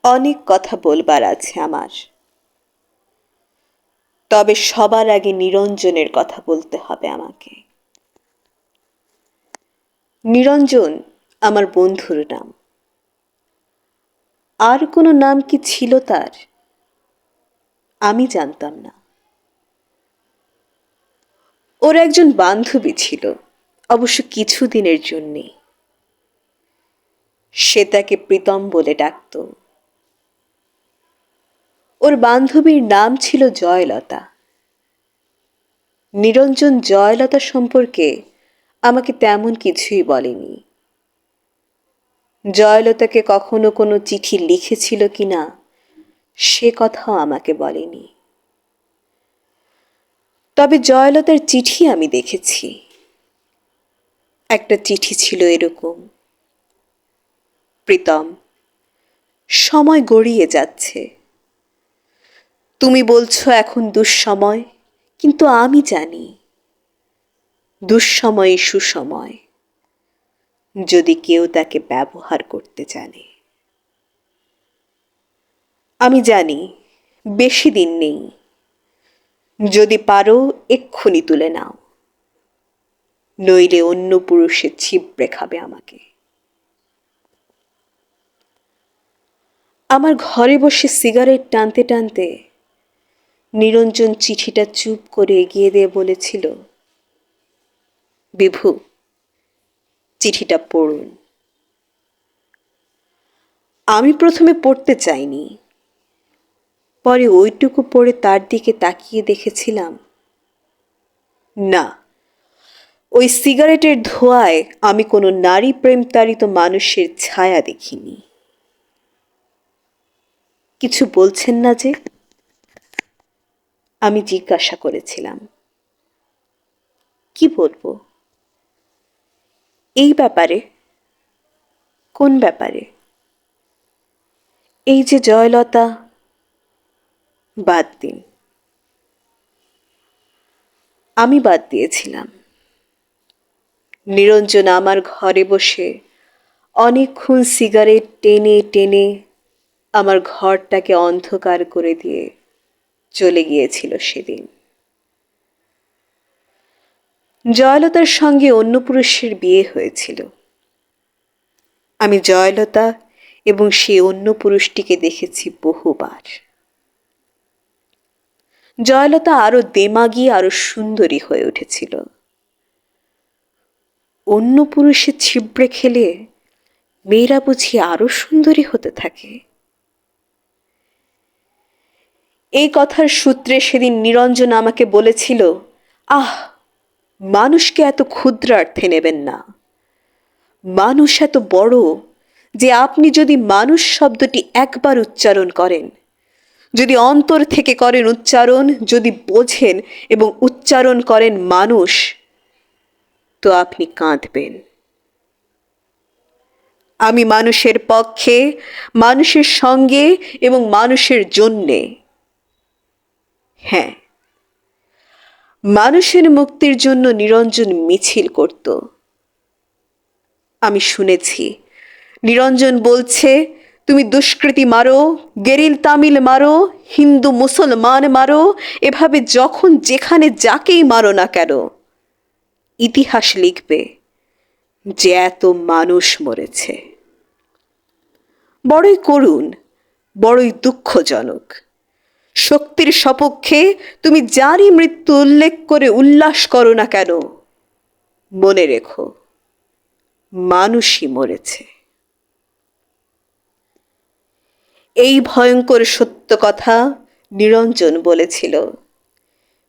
অনেক কথা বলবার আছে আমার, তবে সবার আগে নিরঞ্জনের কথা বলতে হবে আমাকে। নিরঞ্জন আমার বন্ধুর নাম। আর কোনো নাম কি ছিল তার? আমি জানতাম না। ওর একজন বান্ধবী ছিল, অবশ্য কিছুদিনের জন্যে। সে তাকে প্রীতম বলে ডাকত। ওর বান্ধবীর নাম ছিল জয়লতা। নিরঞ্জন জয়লতা সম্পর্কে আমাকে তেমন কিছুই বলেনি। জয়লতাকে কখনো কোনো চিঠি লিখেছিল কিনা সে কথাও আমাকে বলেনি। তবে জয়লতার চিঠি আমি দেখেছি। একটা চিঠি ছিল এরকম: প্রীতম, সময় গড়িয়ে যাচ্ছে। তুমি বলছো এখন দুঃসময়, কিন্তু আমি জানি দুঃসময়ই সুসময়, যদি কেউ তাকে ব্যবহার করতে জানে। আমি জানি বেশি দিন নেই, যদি পারো এক্ষুনি তুলে নাও, নইলে অন্য পুরুষের ছিবড়ে খাবে আমাকে। আমার ঘরে বসে সিগারেট টানতে টানতে নিরঞ্জন চিঠিটা চুপ করে এগিয়ে দিয়ে বলেছিল, বিভু, চিঠিটা পড়ুন। আমি প্রথমে পড়তে চাইনি, পরে ওইটুকু পড়ে তার দিকে তাকিয়ে দেখেছিলাম, না, ওই সিগারেটের ধোঁয়ায় আমি কোনো নারী প্রেমতাড়িত মানুষের ছায়া দেখিনি। কিছু বলছেন না যে? আমি জিজ্ঞাসা করেছিলাম। কি বলবো? এই ব্যাপারে? কোন ব্যাপারে? এই যে জয়লতা? বাদ দিন। আমি বাদ দিয়েছিলাম। নিরঞ্জন আমার ঘরে বসে অনেকক্ষণ সিগারেট টেনে টেনে আমার ঘরটাকে অন্ধকার করে দিয়ে চলে গিয়েছিল সেদিন। জয়লতার সঙ্গে অন্য পুরুষের বিয়ে হয়েছিল। আমি জয়লতা এবং সে অন্য পুরুষটিকে দেখেছি বহুবার। জয়লতা আরো দেমাগী, আরো সুন্দরী হয়ে উঠেছিল। অন্য পুরুষের ছিবড়ে খেলে মেয়েরা বুঝি আরো সুন্দরী হতে থাকে। এই কথার সূত্রে সেদিন নিরঞ্জন আমাকে বলেছিল, আহ, মানুষকে এত ক্ষুদ্রার্থে নেবেন না। মানুষ এত বড় যে আপনি যদি মানুষ শব্দটি একবার উচ্চারণ করেন, যদি অন্তর থেকে করেন উচ্চারণ, যদি বোঝেন এবং উচ্চারণ করেন মানুষ, তো আপনি কাঁদবেন। আমি মানুষের পক্ষে, মানুষের সঙ্গে এবং মানুষের জন্যে। হ্যাঁ, মানুষের মুক্তির জন্য নিরঞ্জন মিছিল করত। আমি শুনেছি নিরঞ্জন বলছে, তুমি দুষ্কৃতী মারো, গেরিল তামিল মারো, হিন্দু মুসলমান মারো, এভাবে যখন যেখানে যাকেই মারো না কেন, ইতিহাস লিখবে যে এত মানুষ মরেছে। বড়ই করুণ, বড়ই দুঃখজনক। শক্তির সপক্ষে তুমি যারই মৃত্যু উল্লেখ করে উল্লাস করো না কেন, মনে রেখো মানুষই মরেছে। এই ভয়ঙ্কর সত্য কথা নিরঞ্জন বলেছিল।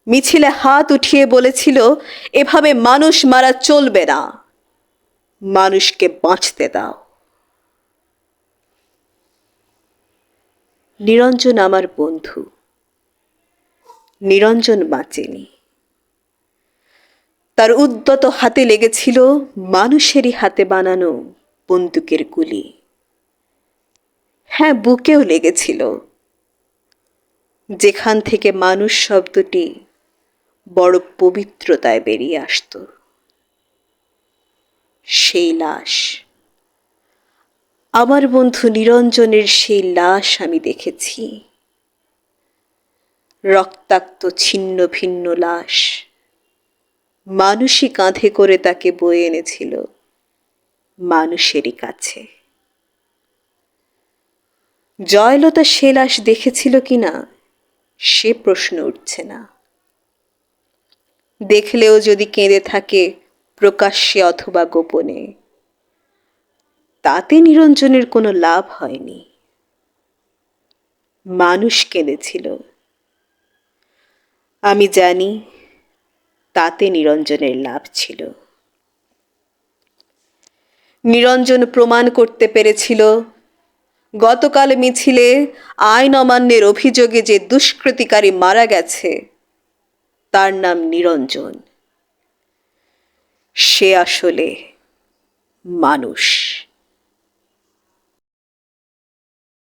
মিছিলে হাত উঠিয়ে বলেছিল, এভাবে মানুষ মারা চলবে না, মানুষকে বাঁচতে দাও। নিরঞ্জন আমার বন্ধু। নিরঞ্জন বাঁচেনি। তার উদ্যত হাতে লেগেছিল মানুষেরই হাতে বানানো বন্দুকের গুলি। হ্যাঁ, বুকেও লেগেছিল, যেখান থেকে মানুষ শব্দটি বড় পবিত্রতায় বেরিয়ে আসতো। সেই লাশ আমার বন্ধু নিরঞ্জনের সেই লাশ আমি দেখেছি, রক্তাক্ত ছিন্ন ভিন্ন লাশ। মানুষই কাঁধে করে তাকে বয়ে এনেছিল মানুষেরই কাছে। জয়লতা সে লাশ দেখেছিল কিনা সে প্রশ্ন উঠছে না। দেখলেও যদি কেঁদে থাকে প্রকাশ্যে অথবা গোপনে, তাতে নিরঞ্জনের কোনো লাভ হয়নি। মানুষ কেঁদেছিল, আমি জানি, তাতে নিরঞ্জনের লাভ ছিল। নিরঞ্জন প্রমাণ করতে পেরেছিল গতকাল মিছিলে আইন অমান্যের অভিযোগে যে দুষ্কৃতিকারী মারা গেছে তার নাম নিরঞ্জন। সে আসলে মানুষ।